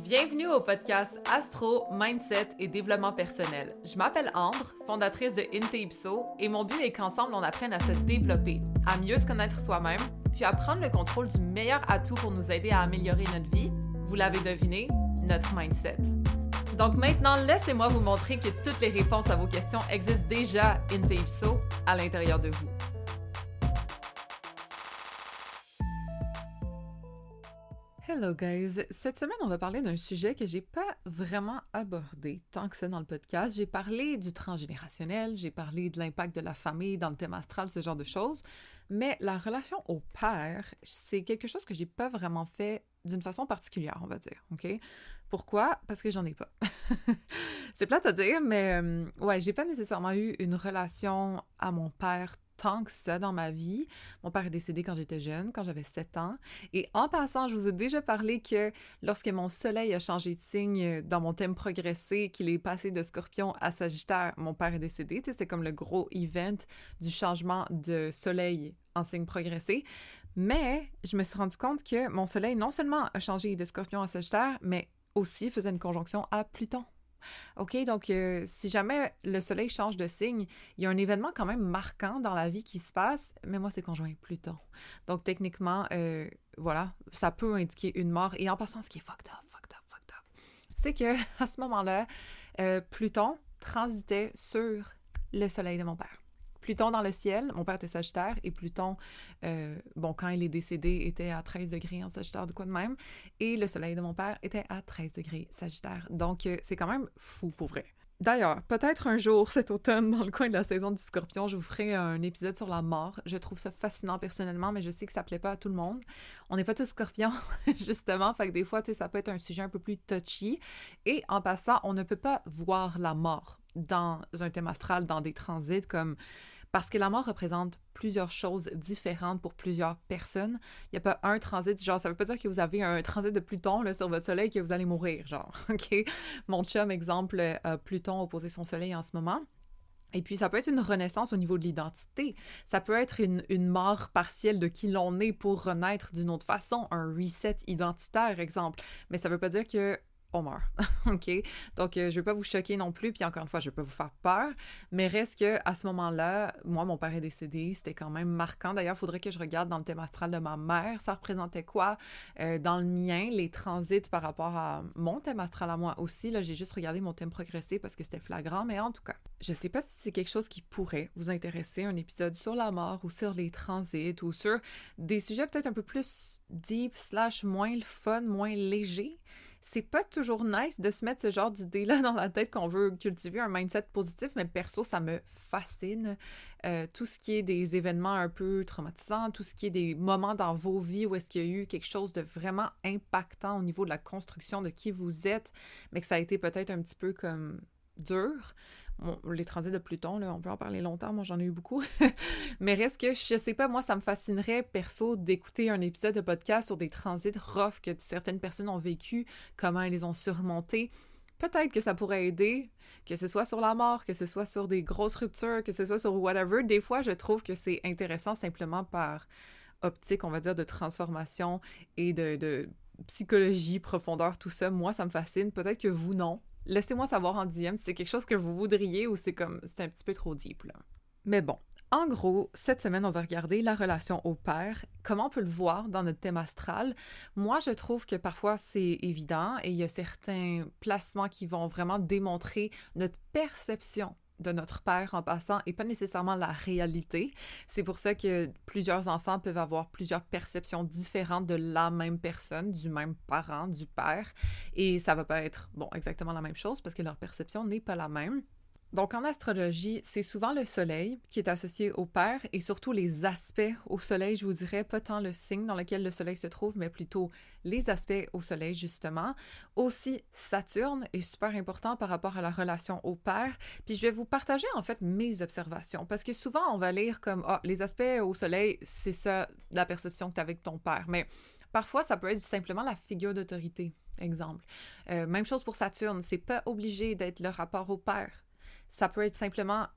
Bienvenue au podcast Astro, Mindset et Développement personnel. Je m'appelle Ambre, fondatrice de Inte-Ipso, et mon but est qu'ensemble on apprenne à se développer, à mieux se connaître soi-même, puis à prendre le contrôle du meilleur atout pour nous aider à améliorer notre vie. Vous l'avez deviné, notre mindset. Donc maintenant, laissez-moi vous montrer que toutes les réponses à vos questions existent déjà Inte-Ipso à l'intérieur de vous. Hello guys! Cette semaine, on va parler d'un sujet que j'ai pas vraiment abordé tant que ça dans le podcast. J'ai parlé du transgénérationnel, j'ai parlé de l'impact de la famille dans le thème astral, ce genre de choses, mais la relation au père, c'est quelque chose que j'ai pas vraiment fait d'une façon particulière, on va dire, OK? Pourquoi? Parce que j'en ai pas. C'est plate à dire, mais ouais, j'ai pas nécessairement eu une relation à mon père tant que ça dans ma vie. Mon père est décédé quand j'étais jeune, quand j'avais 7 ans. Et en passant, je vous ai déjà parlé que lorsque mon soleil a changé de signe dans mon thème progressé, qu'il est passé de Scorpion à Sagittaire, mon père est décédé. Tu sais, c'est comme le gros event du changement de soleil en signe progressé. Mais je me suis rendu compte que mon soleil non seulement a changé de Scorpion à Sagittaire, mais aussi faisait une conjonction à Pluton. OK, donc si jamais le soleil change de signe, il y a un événement quand même marquant dans la vie qui se passe, mais moi, c'est conjoint Pluton. Donc techniquement, voilà, ça peut indiquer une mort. Et en passant, ce qui est fucked up, c'est que à ce moment-là, Pluton transitait sur le soleil de mon père. Pluton dans le ciel, mon père était Sagittaire, et Pluton, quand il est décédé, était à 13 degrés en Sagittaire, de quoi de même, et le soleil de mon père était à 13 degrés Sagittaire. Donc, c'est quand même fou, pour vrai. D'ailleurs, peut-être un jour cet automne, dans le coin de la saison du Scorpion, je vous ferai un épisode sur la mort. Je trouve ça fascinant personnellement, mais je sais que ça plaît pas à tout le monde. On n'est pas tous Scorpions, justement, fait que des fois, tu sais, ça peut être un sujet un peu plus touchy. Et en passant, on ne peut pas voir la mort dans un thème astral, dans des transits comme... Parce que la mort représente plusieurs choses différentes pour plusieurs personnes. Il n'y a pas un transit, genre, ça veut pas dire que vous avez un transit de Pluton là, sur votre soleil que vous allez mourir, genre, OK? Mon chum, exemple, Pluton opposé son soleil en ce moment. Et puis, ça peut être une renaissance au niveau de l'identité. Ça peut être une mort partielle de qui l'on est pour renaître d'une autre façon, un reset identitaire, exemple. Mais ça veut pas dire que on meurt, OK? Donc, je vais pas vous choquer non plus, puis encore une fois, je vais pas vous faire peur, mais reste que à ce moment-là, moi, mon père est décédé, c'était quand même marquant. D'ailleurs, il faudrait que je regarde dans le thème astral de ma mère, ça représentait quoi? Dans le mien, les transits par rapport à mon thème astral à moi aussi, là, j'ai juste regardé mon thème progressé parce que c'était flagrant, mais en tout cas, je sais pas si c'est quelque chose qui pourrait vous intéresser, un épisode sur la mort ou sur les transits ou sur des sujets peut-être un peu plus deep / moins le fun, moins léger. C'est pas toujours nice de se mettre ce genre d'idées-là dans la tête qu'on veut cultiver un mindset positif, mais perso, ça me fascine. Tout ce qui est des événements un peu traumatisants, tout ce qui est des moments dans vos vies où est-ce qu'il y a eu quelque chose de vraiment impactant au niveau de la construction de qui vous êtes, mais que ça a été peut-être un petit peu comme dur. Bon, les transits de Pluton, là, on peut en parler longtemps, moi j'en ai eu beaucoup. Mais reste que, je sais pas, moi ça me fascinerait, perso, d'écouter un épisode de podcast sur des transits rough que certaines personnes ont vécu, comment elles les ont surmontés. Peut-être que ça pourrait aider, que ce soit sur la mort, que ce soit sur des grosses ruptures, que ce soit sur whatever. Des fois, je trouve que c'est intéressant simplement par optique, on va dire, de transformation et de psychologie, profondeur, tout ça. Moi, ça me fascine. Peut-être que vous, non. Laissez-moi savoir en DM si c'est quelque chose que vous voudriez ou c'est un petit peu trop deep, là. Mais bon, en gros, cette semaine, on va regarder la relation au père, comment on peut le voir dans notre thème astral. Moi, je trouve que parfois, c'est évident et il y a certains placements qui vont vraiment démontrer notre perception de notre père en passant et pas nécessairement la réalité. C'est pour ça que plusieurs enfants peuvent avoir plusieurs perceptions différentes de la même personne, du même parent, du père, et ça va pas être, exactement la même chose parce que leur perception n'est pas la même. Donc, en astrologie, c'est souvent le soleil qui est associé au père et surtout les aspects au soleil, je vous dirais, pas tant le signe dans lequel le soleil se trouve, mais plutôt les aspects au soleil, justement. Aussi, Saturne est super important par rapport à la relation au père. Puis, je vais vous partager, en fait, mes observations parce que souvent, on va lire comme « Ah, les aspects au soleil, c'est ça, la perception que tu as avec ton père. » Mais parfois, ça peut être simplement la figure d'autorité, exemple. Même chose pour Saturne, c'est pas obligé d'être le rapport au père. Ça peut être simplement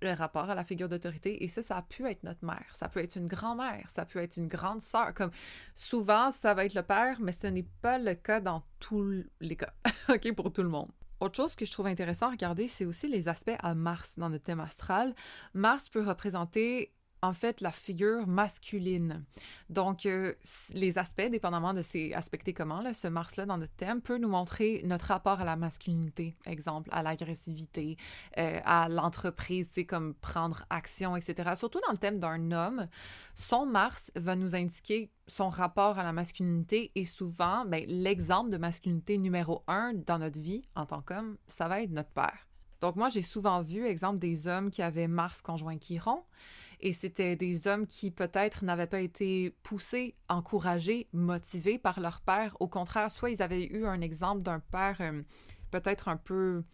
le rapport à la figure d'autorité. Et ça a pu être notre mère, ça peut être une grand-mère, ça peut être une grande sœur. Comme souvent, ça va être le père, mais ce n'est pas le cas dans tous les cas, OK, pour tout le monde. Autre chose que je trouve intéressant à regarder, c'est aussi les aspects à Mars dans notre thème astral. Mars peut représenter en fait la figure masculine. Donc, les aspects, dépendamment de ces aspectés comment, là, ce Mars-là dans notre thème peut nous montrer notre rapport à la masculinité, exemple, à l'agressivité, à l'entreprise, tu sais, comme prendre action, etc. Surtout dans le thème d'un homme, son Mars va nous indiquer son rapport à la masculinité et souvent, ben, l'exemple de masculinité numéro 1 dans notre vie en tant qu'homme, ça va être notre père. Donc moi, j'ai souvent vu, exemple, des hommes qui avaient Mars conjoint Chiron, et c'était des hommes qui peut-être n'avaient pas été poussés, encouragés, motivés par leur père. Au contraire, soit ils avaient eu un exemple d'un père peut-être un peu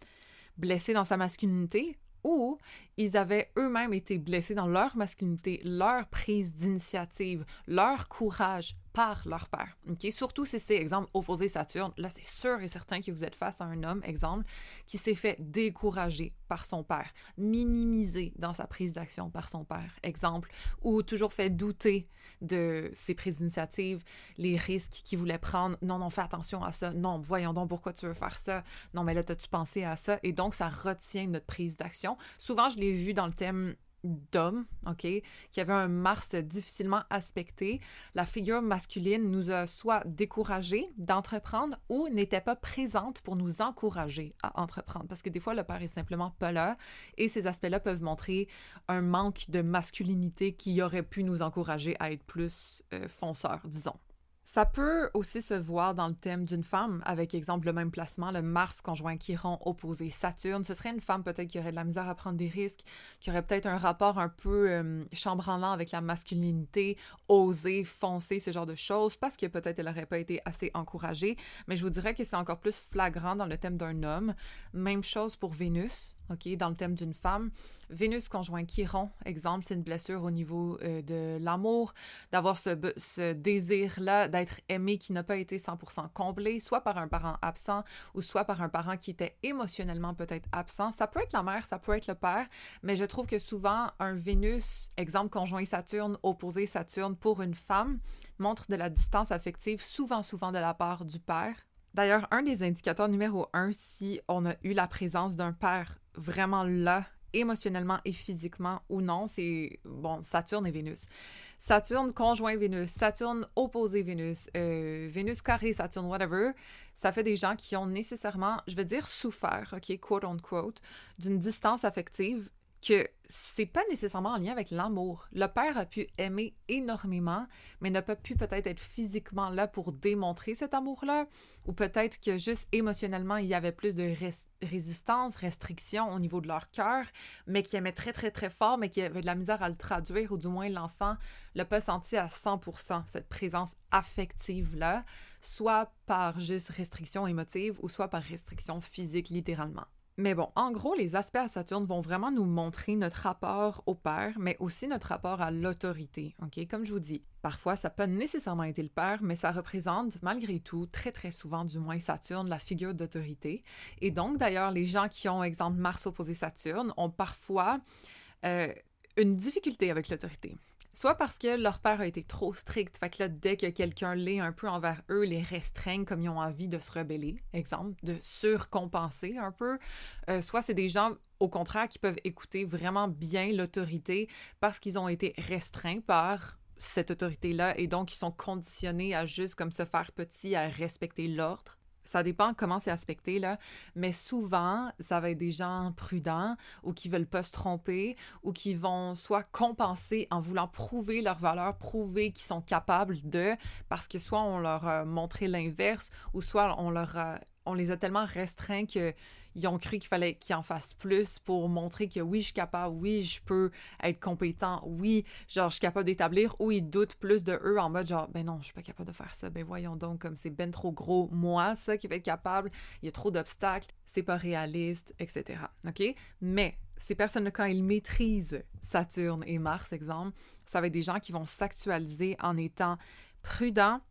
blessé dans sa masculinité, ou ils avaient eux-mêmes été blessés dans leur masculinité, leur prise d'initiative, leur courage par leur père. Okay? Surtout si c'est, exemple, opposé Saturne, là, c'est sûr et certain que vous êtes face à un homme, exemple, qui s'est fait décourager par son père, minimiser dans sa prise d'action par son père, exemple, ou toujours fait douter de ses prises d'initiative, les risques qu'il voulait prendre. Non, non, fais attention à ça. Non, voyons donc pourquoi tu veux faire ça. Non, mais là, t'as-tu pensé à ça? Et donc, ça retient notre prise d'action. Souvent, je l'ai vu dans le thème d'homme, OK, qui avait un Mars difficilement aspecté. La figure masculine nous a soit découragés d'entreprendre ou n'était pas présente pour nous encourager à entreprendre. Parce que des fois, le père est simplement pas là et ces aspects-là peuvent montrer un manque de masculinité qui aurait pu nous encourager à être plus fonceurs, disons. Ça peut aussi se voir dans le thème d'une femme, avec exemple le même placement, le Mars conjoint Chiron opposé Saturne. Ce serait une femme peut-être qui aurait de la misère à prendre des risques, qui aurait peut-être un rapport un peu chambranlant avec la masculinité, oser, foncer, ce genre de choses, parce que peut-être elle n'aurait pas été assez encouragée. Mais je vous dirais que c'est encore plus flagrant dans le thème d'un homme. Même chose pour Vénus. OK, dans le thème d'une femme. Vénus conjoint Chiron, exemple, c'est une blessure au niveau de l'amour, d'avoir ce désir-là d'être aimé qui n'a pas été 100% comblé, soit par un parent absent ou soit par un parent qui était émotionnellement peut-être absent. Ça peut être la mère, ça peut être le père, mais je trouve que souvent, un Vénus, exemple conjoint Saturne, opposé Saturne pour une femme, montre de la distance affective, souvent de la part du père. D'ailleurs, un des indicateurs numéro 1, si on a eu la présence d'un père vraiment là, émotionnellement et physiquement ou non, c'est, bon, Saturne et Vénus. Saturne conjoint Vénus, Saturne opposé Vénus, Vénus carré Saturne, whatever, ça fait des gens qui ont nécessairement, je vais dire souffert, ok, quote on quote, d'une distance affective que c'est pas nécessairement en lien avec l'amour. Le père a pu aimer énormément, mais n'a pas pu peut-être être physiquement là pour démontrer cet amour-là, ou peut-être que juste émotionnellement, il y avait plus de résistance, restriction au niveau de leur cœur, mais qui aimait très, très, très fort, mais qui avait de la misère à le traduire, ou du moins l'enfant l'a pas senti à 100%, cette présence affective-là, soit par juste restriction émotive, ou soit par restriction physique, littéralement. Mais bon, en gros, les aspects à Saturne vont vraiment nous montrer notre rapport au père, mais aussi notre rapport à l'autorité, ok? Comme je vous dis, parfois, ça n'a pas nécessairement été le père, mais ça représente, malgré tout, très très souvent, du moins Saturne, la figure d'autorité. Et donc, d'ailleurs, les gens qui ont, exemple, Mars opposé Saturne, ont parfois une difficulté avec l'autorité. Soit parce que leur père a été trop strict, fait que là, dès que quelqu'un l'est un peu envers eux, les restreignent comme ils ont envie de se rebeller, exemple, de surcompenser un peu. Soit c'est des gens, au contraire, qui peuvent écouter vraiment bien l'autorité parce qu'ils ont été restreints par cette autorité-là et donc ils sont conditionnés à juste comme se faire petit, à respecter l'ordre. Ça dépend comment c'est aspecté, là, mais souvent, ça va être des gens prudents ou qui veulent pas se tromper ou qui vont soit compenser en voulant prouver leur valeur, prouver qu'ils sont capables de, parce que soit on leur a montré l'inverse ou soit on les a tellement restreints que ils ont cru qu'il fallait qu'ils en fassent plus pour montrer que oui, je suis capable, oui, je peux être compétent, oui, genre, je suis capable d'établir, ou ils doutent plus de eux en mode genre, ben non, je suis pas capable de faire ça, ben voyons donc, comme c'est ben trop gros, moi, ça qui va être capable, il y a trop d'obstacles, c'est pas réaliste, etc. OK? Mais ces personnes-là, quand ils maîtrisent Saturne et Mars, exemple, ça va être des gens qui vont s'actualiser en étant prudents,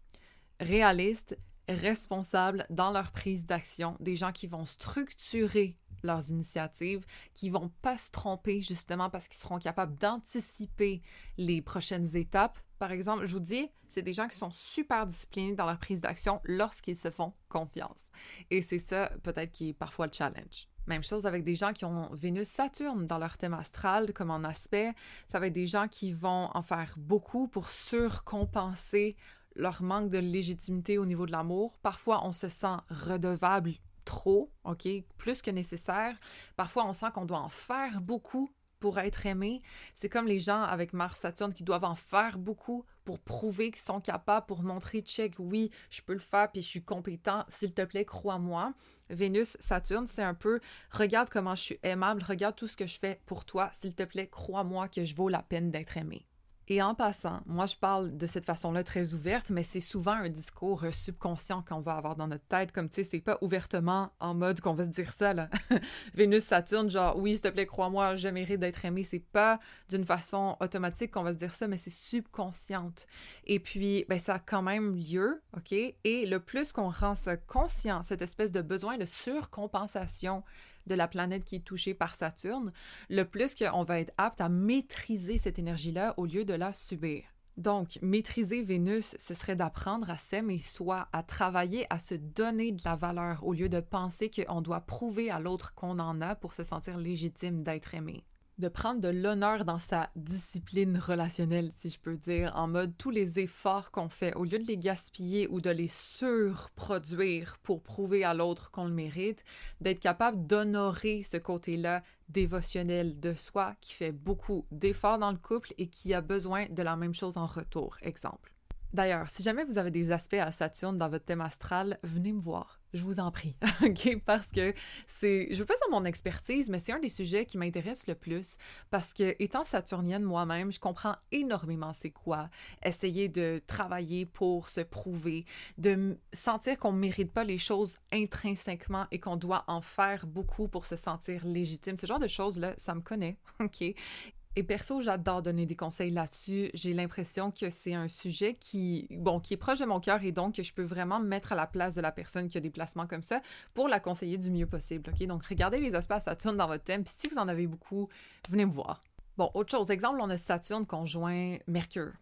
réalistes, responsables dans leur prise d'action, des gens qui vont structurer leurs initiatives, qui vont pas se tromper justement parce qu'ils seront capables d'anticiper les prochaines étapes. Par exemple, je vous dis, c'est des gens qui sont super disciplinés dans leur prise d'action lorsqu'ils se font confiance. Et c'est ça peut-être qui est parfois le challenge. Même chose avec des gens qui ont Vénus-Saturne dans leur thème astral comme en aspect. Ça va être des gens qui vont en faire beaucoup pour surcompenser leur manque de légitimité au niveau de l'amour. Parfois, on se sent redevable trop, OK, plus que nécessaire. Parfois, on sent qu'on doit en faire beaucoup pour être aimé. C'est comme les gens avec Mars-Saturne qui doivent en faire beaucoup pour prouver qu'ils sont capables, pour montrer, check, oui, je peux le faire, puis je suis compétent, s'il te plaît, crois-moi. Vénus-Saturne, c'est un peu, regarde comment je suis aimable, regarde tout ce que je fais pour toi, s'il te plaît, crois-moi que je vaux la peine d'être aimé. Et en passant, moi je parle de cette façon-là très ouverte, mais c'est souvent un discours subconscient qu'on va avoir dans notre tête, comme tu sais, c'est pas ouvertement en mode qu'on va se dire ça, là. Vénus-Saturne, genre, oui, s'il te plaît, crois-moi, je mérite d'être aimé, c'est pas d'une façon automatique qu'on va se dire ça, mais c'est subconsciente. Et puis, ben ça a quand même lieu, OK? Et le plus qu'on rend ça conscient, cette espèce de besoin de surcompensation de la planète qui est touchée par Saturne, le plus qu'on va être apte à maîtriser cette énergie-là au lieu de la subir. Donc, maîtriser Vénus, ce serait d'apprendre à s'aimer soi, à travailler, à se donner de la valeur au lieu de penser qu'on doit prouver à l'autre qu'on en a pour se sentir légitime d'être aimé. De prendre de l'honneur dans sa discipline relationnelle, si je peux dire, en mode tous les efforts qu'on fait, au lieu de les gaspiller ou de les surproduire pour prouver à l'autre qu'on le mérite, d'être capable d'honorer ce côté-là dévotionnel de soi qui fait beaucoup d'efforts dans le couple et qui a besoin de la même chose en retour, exemple. D'ailleurs, si jamais vous avez des aspects à Saturne dans votre thème astral, venez me voir. Je vous en prie, OK? Parce que je veux pas dire mon expertise, mais c'est un des sujets qui m'intéresse le plus parce que, étant saturnienne moi-même, je comprends énormément c'est quoi essayer de travailler pour se prouver, de sentir qu'on mérite pas les choses intrinsèquement et qu'on doit en faire beaucoup pour se sentir légitime. Ce genre de choses-là, ça me connaît, OK? Et perso, j'adore donner des conseils là-dessus. J'ai l'impression que c'est un sujet qui est proche de mon cœur et donc que je peux vraiment me mettre à la place de la personne qui a des placements comme ça pour la conseiller du mieux possible, OK? Donc, regardez les aspects à Saturne dans votre thème, puis si vous en avez beaucoup, venez me voir. Bon, autre chose, exemple, on a Saturne conjoint Mercure.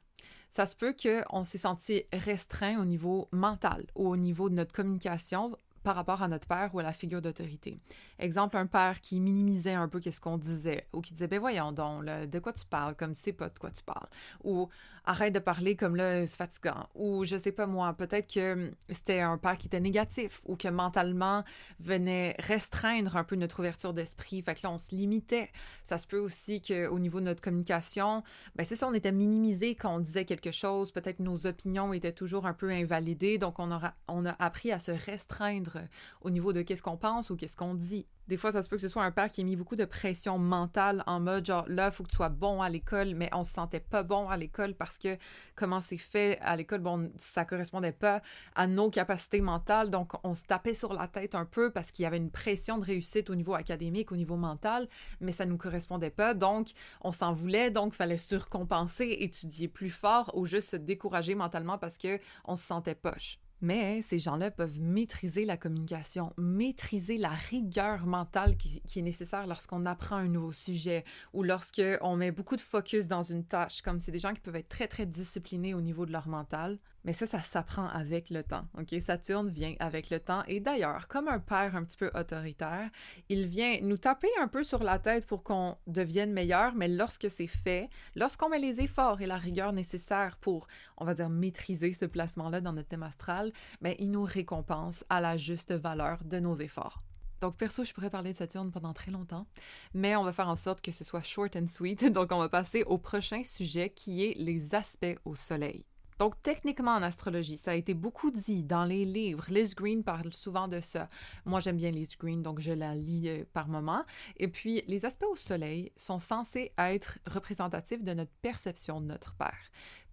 Ça se peut qu'on s'est senti restreint au niveau mental ou au niveau de notre communication par rapport à notre père ou à la figure d'autorité. Exemple, un père qui minimisait un peu qu'est-ce qu'on disait ou qui disait « Ben voyons donc, là, de quoi tu parles, comme tu sais pas de quoi tu parles. » Ou « Arrête de parler comme là, c'est fatigant. » Ou je sais pas moi, peut-être que c'était un père qui était négatif ou que mentalement venait restreindre un peu notre ouverture d'esprit. Fait que là, on se limitait. Ça se peut aussi qu'au niveau de notre communication, ben c'est ça, on était minimisé quand on disait quelque chose. Peut-être nos opinions étaient toujours un peu invalidées. Donc, on a appris à se restreindre au niveau de qu'est-ce qu'on pense ou qu'est-ce qu'on dit. Des fois, ça se peut que ce soit un père qui ait mis beaucoup de pression mentale en mode genre là, il faut que tu sois bon à l'école, mais on se sentait pas bon à l'école parce que comment c'est fait à l'école, bon, ça correspondait pas à nos capacités mentales, donc on se tapait sur la tête un peu parce qu'il y avait une pression de réussite au niveau académique, au niveau mental, mais ça nous correspondait pas, donc on s'en voulait, donc il fallait surcompenser, étudier plus fort ou juste se décourager mentalement parce que on se sentait poche. Mais ces gens-là peuvent maîtriser la communication, maîtriser la rigueur mentale qui est nécessaire lorsqu'on apprend un nouveau sujet ou lorsqu'on met beaucoup de focus dans une tâche. Comme c'est des gens qui peuvent être très, très disciplinés au niveau de leur mental. Mais ça s'apprend avec le temps, OK? Saturne vient avec le temps. Et d'ailleurs, comme un père un petit peu autoritaire, il vient nous taper un peu sur la tête pour qu'on devienne meilleur, mais lorsque c'est fait, lorsqu'on met les efforts et la rigueur nécessaires pour, on va dire, maîtriser ce placement-là dans notre thème astral, bien, il nous récompense à la juste valeur de nos efforts. Donc, perso, je pourrais parler de Saturne pendant très longtemps, mais on va faire en sorte que ce soit short and sweet. Donc, on va passer au prochain sujet qui est les aspects au soleil. Donc, techniquement, en astrologie, ça a été beaucoup dit dans les livres. Liz Green parle souvent de ça. Moi, j'aime bien Liz Green, donc je la lis par moment. Et puis, les aspects au soleil sont censés être représentatifs de notre perception de notre père.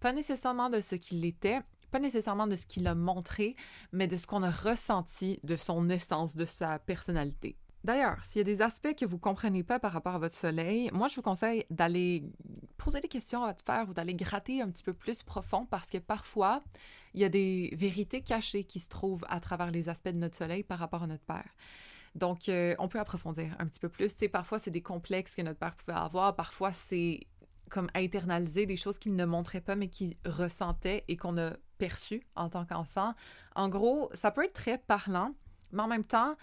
Pas nécessairement de ce qu'il était, pas nécessairement de ce qu'il a montré, mais de ce qu'on a ressenti de son essence, de sa personnalité. D'ailleurs, s'il y a des aspects que vous ne comprenez pas par rapport à votre soleil, moi, je vous conseille d'aller poser des questions à votre père ou d'aller gratter un petit peu plus profond parce que parfois, il y a des vérités cachées qui se trouvent à travers les aspects de notre soleil par rapport à notre père. Donc, on peut approfondir un petit peu plus. Tu sais, parfois, c'est des complexes que notre père pouvait avoir. Parfois, c'est comme internaliser des choses qu'il ne montrait pas, mais qu'il ressentait et qu'on a perçues en tant qu'enfant. En gros, ça peut être très parlant, mais en même temps,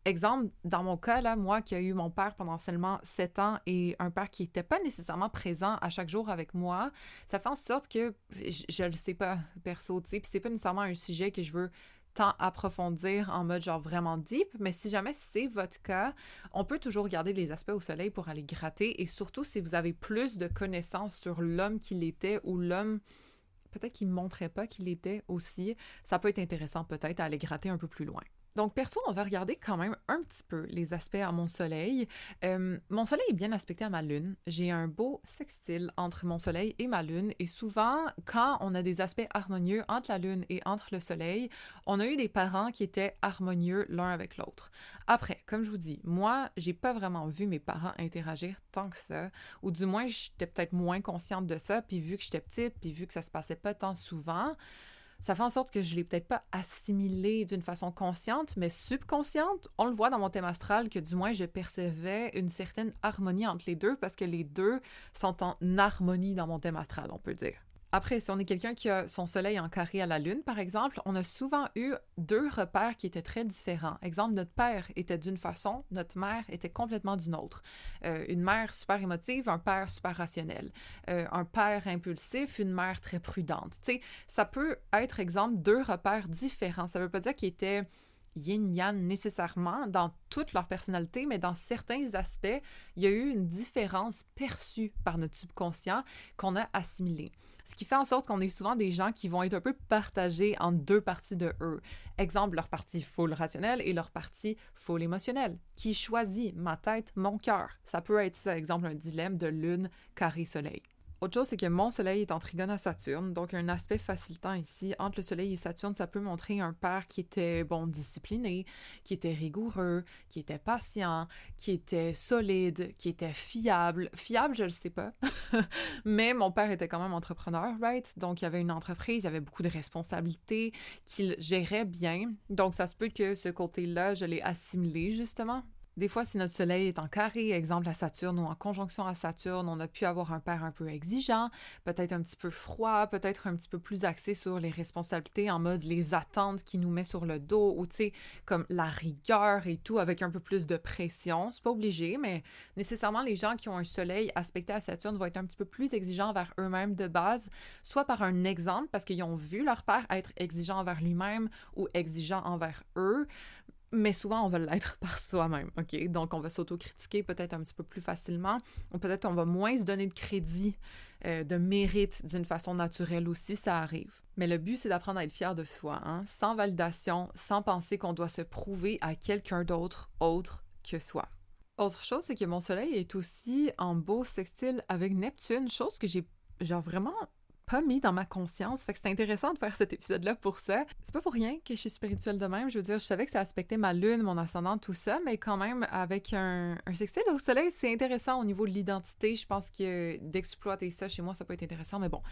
exemple, dans mon cas, là, moi qui ai eu mon père pendant seulement 7 ans et un père qui n'était pas nécessairement présent à chaque jour avec moi, ça fait en sorte que je le sais pas, perso, tu sais, puis c'est pas nécessairement un sujet que je veux tant approfondir en mode genre vraiment deep, mais si jamais c'est votre cas, on peut toujours regarder les aspects au soleil pour aller gratter et surtout si vous avez plus de connaissances sur l'homme qu'il était ou l'homme peut-être qu'il ne montrait pas qu'il était aussi, ça peut être intéressant peut-être à aller gratter un peu plus loin. Donc, perso, on va regarder quand même un petit peu les aspects à mon soleil. Mon soleil est bien aspecté à ma lune. J'ai un beau sextile entre mon soleil et ma lune. Et souvent, quand on a des aspects harmonieux entre la lune et entre le soleil, on a eu des parents qui étaient harmonieux l'un avec l'autre. Après, comme je vous dis, moi, j'ai pas vraiment vu mes parents interagir tant que ça. Ou du moins, j'étais peut-être moins consciente de ça. Puis vu que j'étais petite, puis vu que ça se passait pas tant souvent, ça fait en sorte que je ne l'ai peut-être pas assimilé d'une façon consciente, mais subconsciente. On le voit dans mon thème astral que du moins je percevais une certaine harmonie entre les deux parce que les deux sont en harmonie dans mon thème astral, on peut dire. Après, si on est quelqu'un qui a son soleil en carré à la lune, par exemple, on a souvent eu deux repères qui étaient très différents. Exemple, notre père était d'une façon, notre mère était complètement d'une autre. Une mère super émotive, un père super rationnel. Un père impulsif, une mère très prudente. Tu sais, ça peut être, exemple, deux repères différents. Ça veut pas dire qu'ils étaient yin-yang nécessairement dans toute leur personnalité, mais dans certains aspects, il y a eu une différence perçue par notre subconscient qu'on a assimilée. Ce qui fait en sorte qu'on est souvent des gens qui vont être un peu partagés en deux parties de eux. Exemple, leur partie full rationnelle et leur partie full émotionnelle. Qui choisit ma tête, mon cœur? Ça peut être ça, exemple, un dilemme de lune, carré, soleil. Autre chose, c'est que mon soleil est en trigone à Saturne, donc un aspect facilitant ici. Entre le soleil et Saturne, ça peut montrer un père qui était, bon, discipliné, qui était rigoureux, qui était patient, qui était solide, qui était fiable. Fiable, je le sais pas. Mais mon père était quand même entrepreneur, right? Donc, il y avait une entreprise, il y avait beaucoup de responsabilités qu'il gérait bien. Donc, ça se peut que ce côté-là, je l'ai assimilé, justement. Des fois, si notre soleil est en carré, exemple à Saturne ou en conjonction à Saturne, on a pu avoir un père un peu exigeant, peut-être un petit peu froid, peut-être un petit peu plus axé sur les responsabilités en mode les attentes qu'il nous met sur le dos ou tu sais, comme la rigueur et tout avec un peu plus de pression. C'est pas obligé, mais nécessairement les gens qui ont un soleil aspecté à Saturne vont être un petit peu plus exigeants envers eux-mêmes de base, soit par un exemple parce qu'ils ont vu leur père être exigeant envers lui-même ou exigeant envers eux. Mais souvent, on va l'être par soi-même, OK? Donc, on va s'autocritiquer peut-être un petit peu plus facilement ou peut-être on va moins se donner de crédit, de mérite d'une façon naturelle aussi, ça arrive. Mais le but, c'est d'apprendre à être fier de soi, hein? Sans validation, sans penser qu'on doit se prouver à quelqu'un d'autre autre que soi. Autre chose, c'est que mon soleil est aussi en beau sextile avec Neptune, chose que j'ai genre vraiment pas mis dans ma conscience. Fait que c'est intéressant de faire cet épisode-là pour ça. C'est pas pour rien que je suis spirituelle de même. Je veux dire, je savais que ça aspectait ma lune, mon ascendant, tout ça, mais quand même, avec un sextile au soleil, c'est intéressant au niveau de l'identité. Je pense que d'exploiter ça chez moi, ça peut être intéressant, mais bon.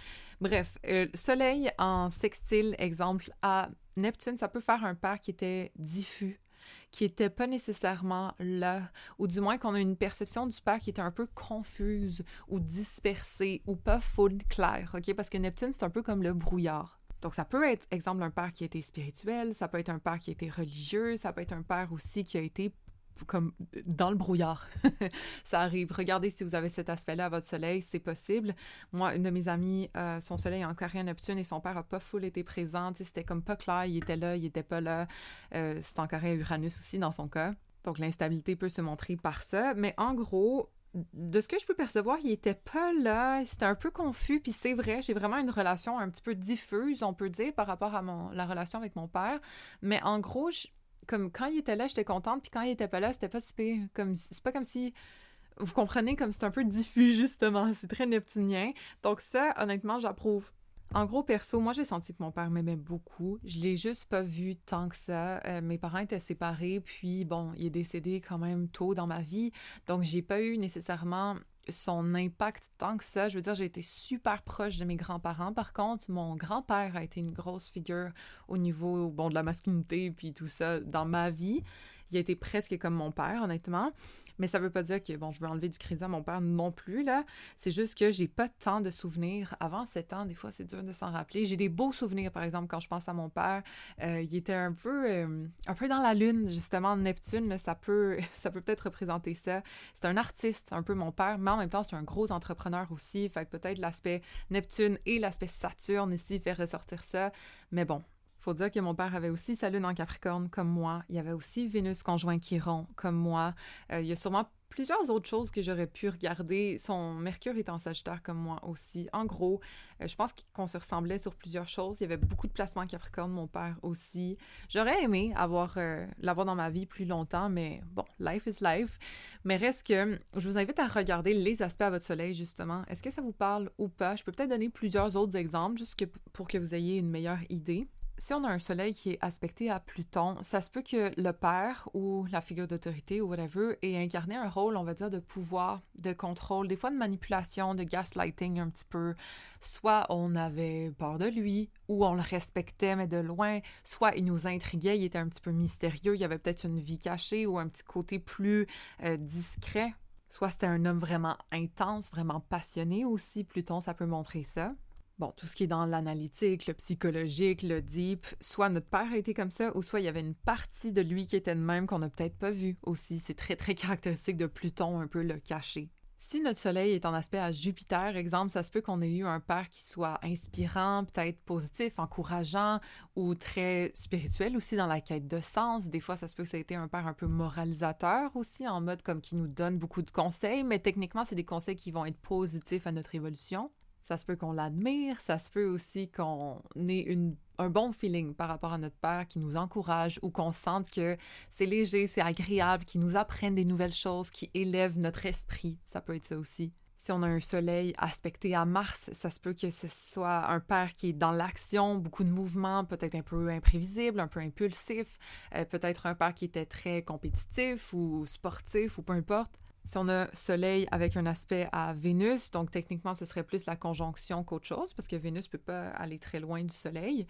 Bref, soleil en sextile, exemple, à Neptune, ça peut faire un père qui était diffus, qui était pas nécessairement là, ou du moins qu'on a une perception du père qui était un peu confuse ou dispersée ou pas full claire, OK? Parce que Neptune, c'est un peu comme le brouillard. Donc, ça peut être, exemple, un père qui a été spirituel, ça peut être un père qui a été religieux, ça peut être un père aussi qui a été comme dans le brouillard. Ça arrive. Regardez si vous avez cet aspect-là à votre soleil, c'est possible. Moi, une de mes amies, son soleil est en carré à Neptune et son père a pas full été présent. C'était comme pas clair, il était là, il était pas là. C'est en carré à Uranus aussi dans son cas. Donc l'instabilité peut se montrer par ça. Mais en gros, de ce que je peux percevoir, il était pas là, c'était un peu confus, puis c'est vrai, j'ai vraiment une relation un petit peu diffuse, on peut dire, par rapport à la relation avec mon père. Mais en gros, comme quand il était là, j'étais contente, puis quand il était pas là, c'était pas si pire. C'est pas comme si... Vous comprenez, comme c'est un peu diffus, justement. C'est très neptunien. Donc ça, honnêtement, j'approuve. En gros, perso, moi, j'ai senti que mon père m'aimait beaucoup. Je l'ai juste pas vu tant que ça. Mes parents étaient séparés, puis bon, il est décédé quand même tôt dans ma vie. Donc, j'ai pas eu nécessairement son impact tant que ça. Je veux dire, j'ai été super proche de mes grands-parents. Par contre, mon grand-père a été une grosse figure au niveau, bon, de la masculinité puis tout ça dans ma vie. Il a été presque comme mon père, honnêtement. Mais ça veut pas dire que, bon, je veux enlever du crédit à mon père non plus, là. C'est juste que j'ai pas tant de souvenirs. Avant 7 ans, des fois, c'est dur de s'en rappeler. J'ai des beaux souvenirs, par exemple, quand je pense à mon père. Il était un peu dans la lune, justement. Neptune, là, ça peut peut-être représenter ça. C'est un artiste, un peu mon père, mais en même temps, c'est un gros entrepreneur aussi. Fait que peut-être l'aspect Neptune et l'aspect Saturne ici fait ressortir ça. Mais bon, faut dire que mon père avait aussi sa lune en Capricorne comme moi. Il y avait aussi Vénus conjoint Chiron comme moi. Il y a sûrement plusieurs autres choses que j'aurais pu regarder. Son Mercure est en Sagittaire comme moi aussi. En gros, je pense qu'on se ressemblait sur plusieurs choses. Il y avait beaucoup de placements en Capricorne, mon père aussi. J'aurais aimé l'avoir dans ma vie plus longtemps, mais bon, life is life. Mais reste que je vous invite à regarder les aspects à votre soleil, justement. Est-ce que ça vous parle ou pas? Je peux peut-être donner plusieurs autres exemples, pour que vous ayez une meilleure idée. Si on a un soleil qui est aspecté à Pluton, ça se peut que le père ou la figure d'autorité ou whatever ait incarné un rôle, on va dire, de pouvoir, de contrôle, des fois de manipulation, de gaslighting un petit peu. Soit on avait peur de lui, ou on le respectait mais de loin, soit il nous intriguait, il était un petit peu mystérieux, il y avait peut-être une vie cachée ou un petit côté plus discret. Soit c'était un homme vraiment intense, vraiment passionné aussi, Pluton, ça peut montrer ça. Bon, tout ce qui est dans l'analytique, le psychologique, le deep, soit notre père a été comme ça, ou soit il y avait une partie de lui qui était de même qu'on n'a peut-être pas vu aussi. C'est très, très caractéristique de Pluton, un peu le caché. Si notre soleil est en aspect à Jupiter, exemple, ça se peut qu'on ait eu un père qui soit inspirant, peut-être positif, encourageant, ou très spirituel aussi dans la quête de sens. Des fois, ça se peut que ça ait été un père un peu moralisateur aussi, en mode comme qui nous donne beaucoup de conseils, mais techniquement, c'est des conseils qui vont être positifs à notre évolution. Ça se peut qu'on l'admire, ça se peut aussi qu'on ait un bon feeling par rapport à notre père qui nous encourage ou qu'on sente que c'est léger, c'est agréable, qui nous apprenne des nouvelles choses, qui élèvent notre esprit. Ça peut être ça aussi. Si on a un soleil aspecté à Mars, ça se peut que ce soit un père qui est dans l'action, beaucoup de mouvements, peut-être un peu imprévisible, un peu impulsif, peut-être un père qui était très compétitif ou sportif ou peu importe. Si on a Soleil avec un aspect à Vénus, donc techniquement, ce serait plus la conjonction qu'autre chose, parce que Vénus ne peut pas aller très loin du Soleil.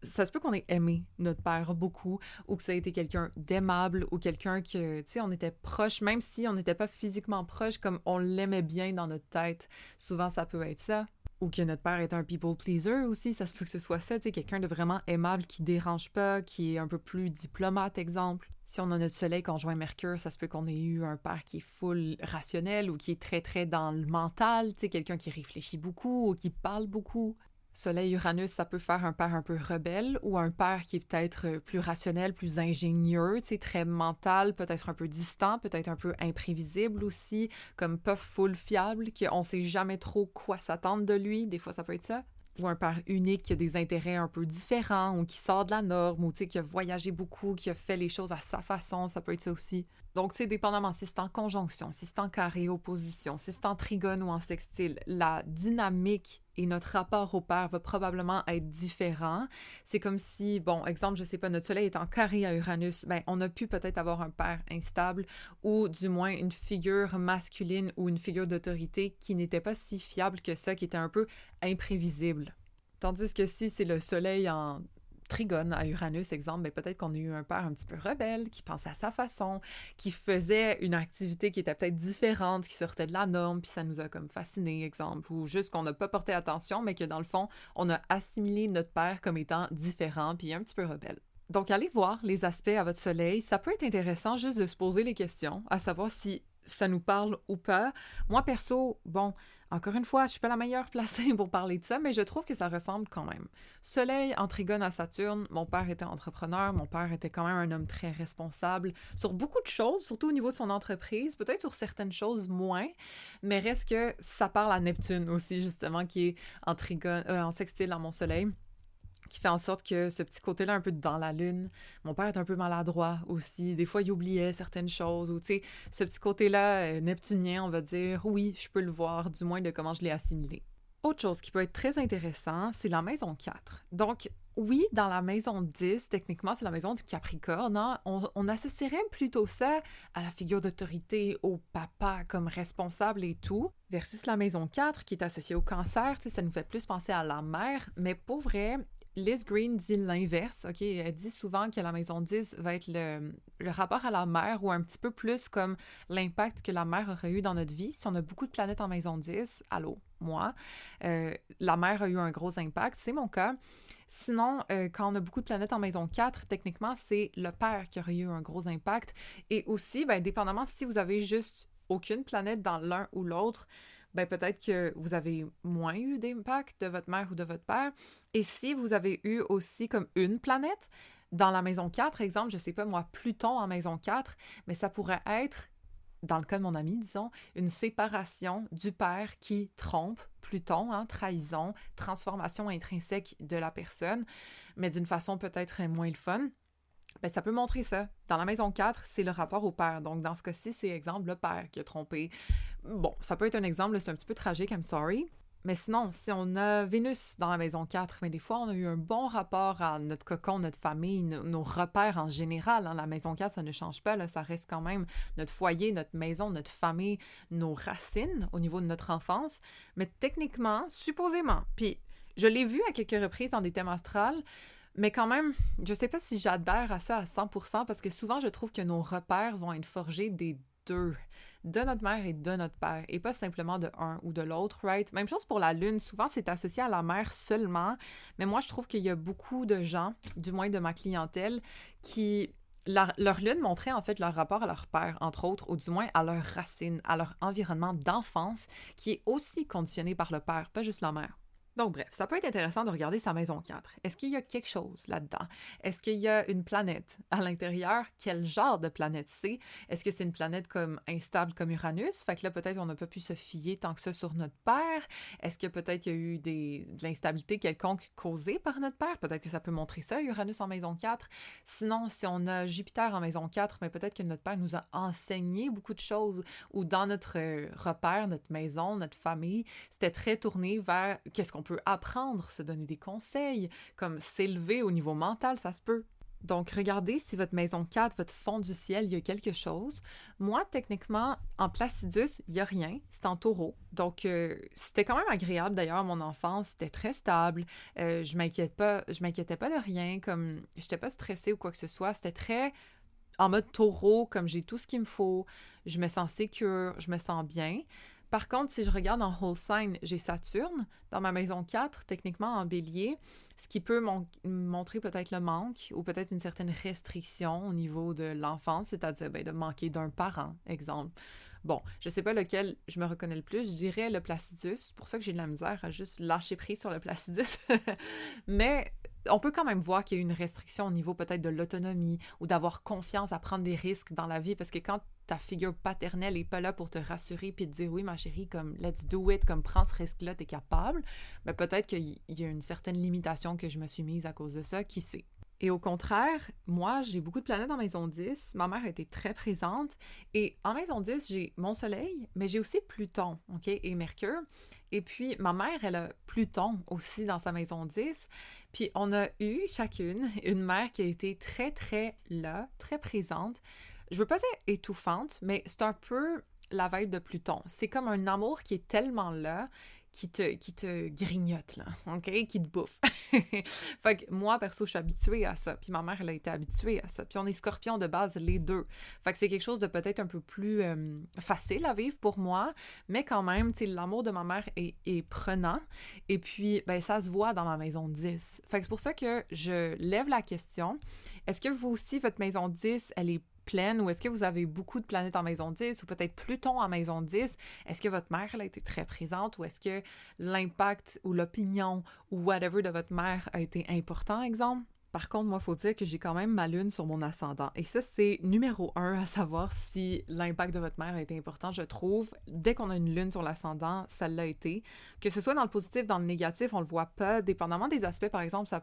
Ça se peut qu'on ait aimé notre père beaucoup, ou que ça a été quelqu'un d'aimable, ou quelqu'un que, tu sais, on était proche, même si on n'était pas physiquement proche, comme on l'aimait bien dans notre tête. Souvent, ça peut être ça. Ou que notre père est un people pleaser aussi, ça se peut que ce soit ça, tu sais, quelqu'un de vraiment aimable qui dérange pas, qui est un peu plus diplomate, exemple. Si on a notre soleil conjoint Mercure, ça se peut qu'on ait eu un père qui est full rationnel ou qui est très, très dans le mental, tu sais, quelqu'un qui réfléchit beaucoup ou qui parle beaucoup. Soleil Uranus, ça peut faire un père un peu rebelle ou un père qui est peut-être plus rationnel, plus ingénieux, tu sais, très mental, peut-être un peu distant, peut-être un peu imprévisible aussi, comme pas full fiable, qu'on sait jamais trop quoi s'attendre de lui, des fois ça peut être ça. Ou un père unique qui a des intérêts un peu différents ou qui sort de la norme ou tu sais, qui a voyagé beaucoup, qui a fait les choses à sa façon, ça peut être ça aussi. Donc, tu sais, dépendamment si c'est en conjonction, si c'est en carré, opposition, si c'est en trigone ou en sextile, la dynamique et notre rapport au père va probablement être différent. C'est comme si, bon, exemple, je sais pas, notre soleil est en carré à Uranus, ben on a pu peut-être avoir un père instable ou du moins une figure masculine ou une figure d'autorité qui n'était pas si fiable que ça, qui était un peu imprévisible. Tandis que si c'est le soleil en trigone à Uranus, exemple, mais peut-être qu'on a eu un père un petit peu rebelle, qui pensait à sa façon, qui faisait une activité qui était peut-être différente, qui sortait de la norme, puis ça nous a comme fasciné, exemple, ou juste qu'on n'a pas porté attention, mais que dans le fond, on a assimilé notre père comme étant différent, puis un petit peu rebelle. Donc, allez voir les aspects à votre soleil. Ça peut être intéressant juste de se poser les questions, à savoir si ça nous parle ou pas. Moi, perso, bon, encore une fois, je suis pas la meilleure placée pour parler de ça, mais je trouve que ça ressemble quand même. Soleil en trigone à Saturne, mon père était entrepreneur, mon père était quand même un homme très responsable sur beaucoup de choses, surtout au niveau de son entreprise, peut-être sur certaines choses moins, mais reste que ça parle à Neptune aussi, justement, qui est en trigone, en sextile à mon soleil, qui fait en sorte que ce petit côté-là, un peu dans la lune, mon père est un peu maladroit aussi. Des fois, il oubliait certaines choses. Ou, tu sais, ce petit côté-là, neptunien, on va dire, oui, je peux le voir, du moins de comment je l'ai assimilé. Autre chose qui peut être très intéressant, c'est la maison 4. Donc, oui, dans la maison 10, techniquement, c'est la maison du Capricorne. Hein? On associerait plutôt ça à la figure d'autorité, au papa comme responsable et tout, versus la maison 4 qui est associée au Cancer. Tu sais, ça nous fait plus penser à la mère, mais pour vrai, Liz Green dit l'inverse, OK? Elle dit souvent que la maison 10 va être le rapport à la mère ou un petit peu plus comme l'impact que la mère aurait eu dans notre vie. Si on a beaucoup de planètes en maison 10, allô, moi, la mère a eu un gros impact, c'est mon cas. Sinon, quand on a beaucoup de planètes en maison 4, techniquement, c'est le père qui aurait eu un gros impact. Et aussi, ben, dépendamment si vous avez juste aucune planète dans l'un ou l'autre, ben peut-être que vous avez moins eu d'impact de votre mère ou de votre père. Et si vous avez eu aussi comme une planète, dans la maison 4, exemple, je sais pas moi, Pluton en maison 4, mais ça pourrait être, dans le cas de mon ami, disons, une séparation du père qui trompe Pluton, hein, trahison, transformation intrinsèque de la personne, mais d'une façon peut-être moins le fun. Ben, ça peut montrer ça. Dans la maison 4, c'est le rapport au père. Donc, dans ce cas-ci, c'est exemple le père qui a trompé. Bon, ça peut être un exemple, c'est un petit peu tragique, I'm sorry. Mais sinon, si on a Vénus dans la maison 4, mais des fois, on a eu un bon rapport à notre cocon, notre famille, nos repères en général. Hein. La maison 4, ça ne change pas, là, ça reste quand même notre foyer, notre maison, notre famille, nos racines au niveau de notre enfance. Mais techniquement, supposément, puis je l'ai vu à quelques reprises dans des thèmes astrales, mais quand même, je sais pas si j'adhère à ça à 100% parce que souvent, je trouve que nos repères vont être forgés des deux, de notre mère et de notre père, et pas simplement de un ou de l'autre, right? Même chose pour la lune, souvent c'est associé à la mère seulement, mais moi je trouve qu'il y a beaucoup de gens, du moins de ma clientèle, qui... Leur lune montrait en fait leur rapport à leur père, entre autres, ou du moins à leurs racines, à leur environnement d'enfance, qui est aussi conditionné par le père, pas juste la mère. Donc bref, ça peut être intéressant de regarder sa maison 4. Est-ce qu'il y a quelque chose là-dedans? Est-ce qu'il y a une planète à l'intérieur? Quel genre de planète c'est? Est-ce que c'est une planète comme instable comme Uranus? Fait que là, peut-être on n'a pas pu se fier tant que ça sur notre père. Est-ce que peut-être il y a eu de l'instabilité quelconque causée par notre père? Peut-être que ça peut montrer ça, Uranus en maison 4. Sinon, si on a Jupiter en maison 4, mais peut-être que notre père nous a enseigné beaucoup de choses ou dans notre repère, notre maison, notre famille, c'était très tourné vers qu'est-ce qu'on peut apprendre, se donner des conseils, comme s'élever au niveau mental, ça se peut. Donc, regardez si votre maison 4, votre fond du ciel, il y a quelque chose. Moi, techniquement, en Placidus, il n'y a rien. C'est en taureau. Donc, c'était quand même agréable. D'ailleurs, mon enfance, c'était très stable. Je m'inquiétais pas de rien. Comme, je n'étais pas stressée ou quoi que ce soit. C'était très en mode taureau, comme j'ai tout ce qu'il me faut. Je me sens sécure, je me sens bien. Par contre, si je regarde en whole sign, j'ai Saturne dans ma maison 4, techniquement en bélier, ce qui peut montrer peut-être le manque ou peut-être une certaine restriction au niveau de l'enfance, c'est-à-dire de manquer d'un parent, exemple. Bon, je sais pas lequel je me reconnais le plus, je dirais le Placidus, c'est pour ça que j'ai de la misère à juste lâcher prise sur le Placidus. Mais on peut quand même voir qu'il y a une restriction au niveau peut-être de l'autonomie ou d'avoir confiance à prendre des risques dans la vie, parce que quand ta figure paternelle n'est pas là pour te rassurer puis te dire oui ma chérie, comme let's do it, comme prends ce risque-là, t'es capable, mais peut-être qu'il y a une certaine limitation que je me suis mise à cause de ça, qui sait. Et au contraire, moi, j'ai beaucoup de planètes en maison 10. Ma mère était très présente. Et en maison 10, j'ai mon soleil, mais j'ai aussi Pluton, OK, et Mercure. Et puis, ma mère, elle a Pluton aussi dans sa maison 10. Puis, on a eu chacune une mère qui a été très, très là, très présente. Je veux pas dire étouffante, mais c'est un peu la vibe de Pluton. C'est comme un amour qui est tellement là qui te grignote, là, OK? Qui te bouffe. Fait que moi, perso, je suis habituée à ça. Puis ma mère, elle a été habituée à ça. Puis on est scorpion de base, les deux. Fait que c'est quelque chose de peut-être un peu plus facile à vivre pour moi, mais quand même, tu sais, l'amour de ma mère est prenant. Et puis, ben ça se voit dans ma maison 10. Fait que c'est pour ça que je lève la question. Est-ce que vous aussi, votre maison 10, elle est pleine, ou est-ce que vous avez beaucoup de planètes en maison 10 ou peut-être Pluton en maison 10? Est-ce que votre mère elle a été très présente ou est-ce que l'impact ou l'opinion ou whatever de votre mère a été important, exemple? Par contre, moi, il faut dire que j'ai quand même ma lune sur mon ascendant. Et ça, c'est numéro 1 à savoir si l'impact de votre mère a été important, je trouve. Dès qu'on a une lune sur l'ascendant, ça l'a été. Que ce soit dans le positif, dans le négatif, on le voit pas. Dépendamment des aspects, par exemple, ça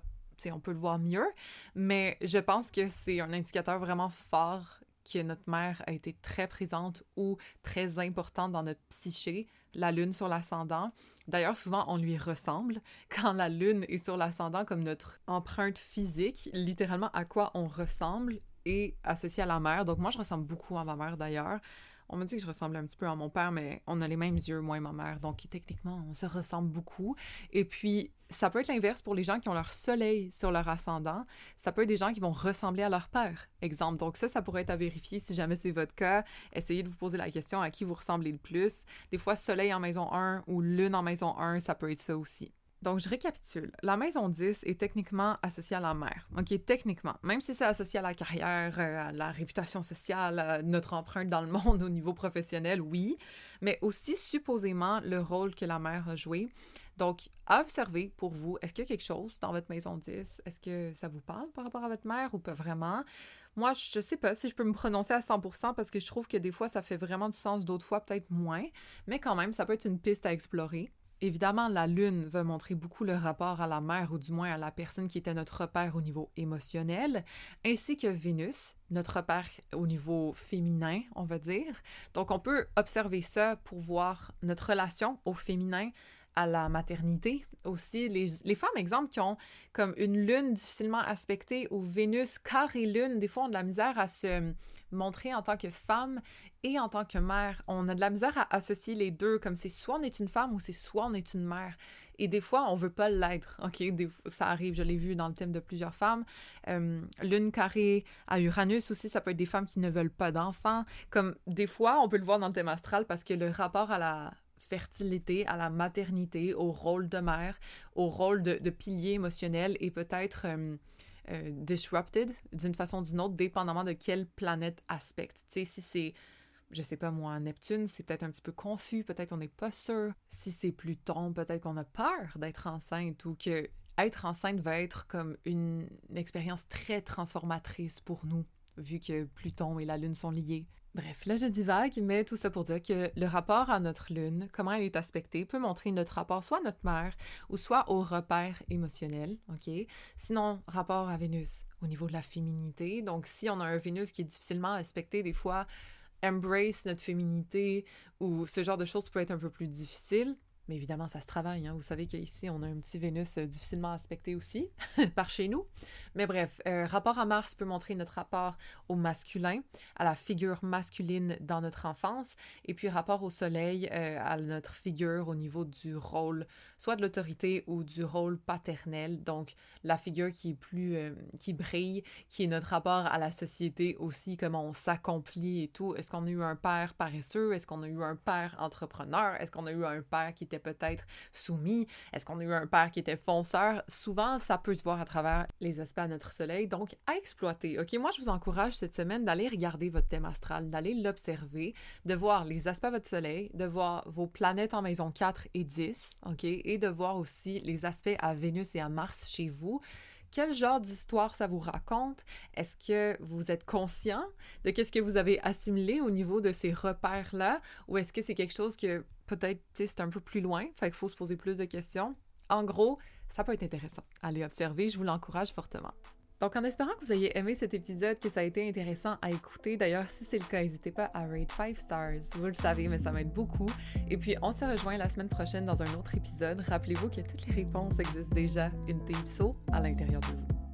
on peut le voir mieux, mais je pense que c'est un indicateur vraiment fort que notre mère a été très présente ou très importante dans notre psyché, la lune sur l'ascendant. D'ailleurs, souvent, on lui ressemble quand la lune est sur l'ascendant, comme notre empreinte physique, littéralement à quoi on ressemble est associé à la mère. Donc moi, je ressemble beaucoup à ma mère d'ailleurs. On me dit que je ressemble un petit peu à mon père, mais on a les mêmes yeux, moi et ma mère. Donc, techniquement, on se ressemble beaucoup. Et puis, Ça peut être l'inverse pour les gens qui ont leur soleil sur leur ascendant. Ça peut être des gens qui vont ressembler à leur père, exemple. Donc ça pourrait être à vérifier si jamais c'est votre cas. Essayez de vous poser la question à qui vous ressemblez le plus. Des fois, soleil en maison 1 ou lune en maison 1, ça peut être ça aussi. Donc, je récapitule. La maison 10 est techniquement associée à la mère. OK, techniquement. Même si c'est associé à la carrière, à la réputation sociale, à notre empreinte dans le monde au niveau professionnel, oui. Mais aussi, supposément, le rôle que la mère a joué. Donc, à observer pour vous, est-ce qu'il y a quelque chose dans votre maison 10? Est-ce que ça vous parle par rapport à votre mère ou pas vraiment? Moi, je sais pas si je peux me prononcer à 100% parce que je trouve que des fois, ça fait vraiment du sens, d'autres fois, peut-être moins. Mais quand même, ça peut être une piste à explorer. Évidemment, la Lune va montrer beaucoup le rapport à la mère, ou du moins à la personne qui était notre repère au niveau émotionnel, ainsi que Vénus, notre repère au niveau féminin, on va dire. Donc, on peut observer ça pour voir notre relation au féminin, à la maternité aussi. Les femmes, exemple, qui ont comme une lune difficilement aspectée ou Vénus carré lune, des fois, ont de la misère à se montrer en tant que femme et en tant que mère. On a de la misère à associer les deux, comme c'est soit on est une femme ou c'est soit on est une mère. Et des fois, on veut pas l'être, OK? Ça arrive, je l'ai vu dans le thème de plusieurs femmes. Lune carrée à Uranus aussi, ça peut être des femmes qui ne veulent pas d'enfants. Comme des fois, on peut le voir dans le thème astral parce que le rapport à la fertilité, à la maternité, au rôle de mère, au rôle de pilier émotionnel et peut-être disrupted d'une façon ou d'une autre, dépendamment de quelle planète aspecte. Tu sais, si c'est, je sais pas moi, Neptune, c'est peut-être un petit peu confus, peut-être on n'est pas sûr. Si c'est Pluton, peut-être qu'on a peur d'être enceinte ou que être enceinte va être comme une expérience très transformatrice pour nous, vu que Pluton et la Lune sont liés. Bref, là je divague, mais tout ça pour dire que le rapport à notre lune, comment elle est aspectée, peut montrer notre rapport soit à notre mère ou soit au repère émotionnel, OK? Sinon, rapport à Vénus, au niveau de la féminité. Donc, si on a un Vénus qui est difficilement aspecté, des fois, embrace notre féminité ou ce genre de choses peut être un peu plus difficile. Mais évidemment, ça se travaille, hein? Vous savez qu'ici, on a un petit Vénus difficilement aspecté aussi, par chez nous. Mais bref, rapport à Mars peut montrer notre rapport au masculin, à la figure masculine dans notre enfance, et puis rapport au soleil, à notre figure au niveau du rôle, soit de l'autorité ou du rôle paternel, donc la figure qui est plus, qui brille, qui est notre rapport à la société aussi, comment on s'accomplit et tout. Est-ce qu'on a eu un père paresseux? Est-ce qu'on a eu un père entrepreneur? Est-ce qu'on a eu un père qui était peut-être soumis? Est-ce qu'on a eu un père qui était fonceur? Souvent, ça peut se voir à travers les aspects à notre soleil, donc à exploiter. OK, moi, je vous encourage cette semaine d'aller regarder votre thème astral, d'aller l'observer, de voir les aspects à votre soleil, de voir vos planètes en maison 4 et 10, OK, et de voir aussi les aspects à Vénus et à Mars chez vous. Quel genre d'histoire ça vous raconte? Est-ce que vous êtes conscient de ce que vous avez assimilé au niveau de ces repères-là? Ou est-ce que c'est quelque chose que peut-être, tu sais, c'est un peu plus loin, fait qu'il faut se poser plus de questions? En gros, ça peut être intéressant. Allez observer, je vous l'encourage fortement. Donc, en espérant que vous ayez aimé cet épisode, que ça a été intéressant à écouter. D'ailleurs, si c'est le cas, n'hésitez pas à rate 5 stars. Vous le savez, mais ça m'aide beaucoup. Et puis, on se rejoint la semaine prochaine dans un autre épisode. Rappelez-vous que toutes les réponses existent déjà in deep so à l'intérieur de vous.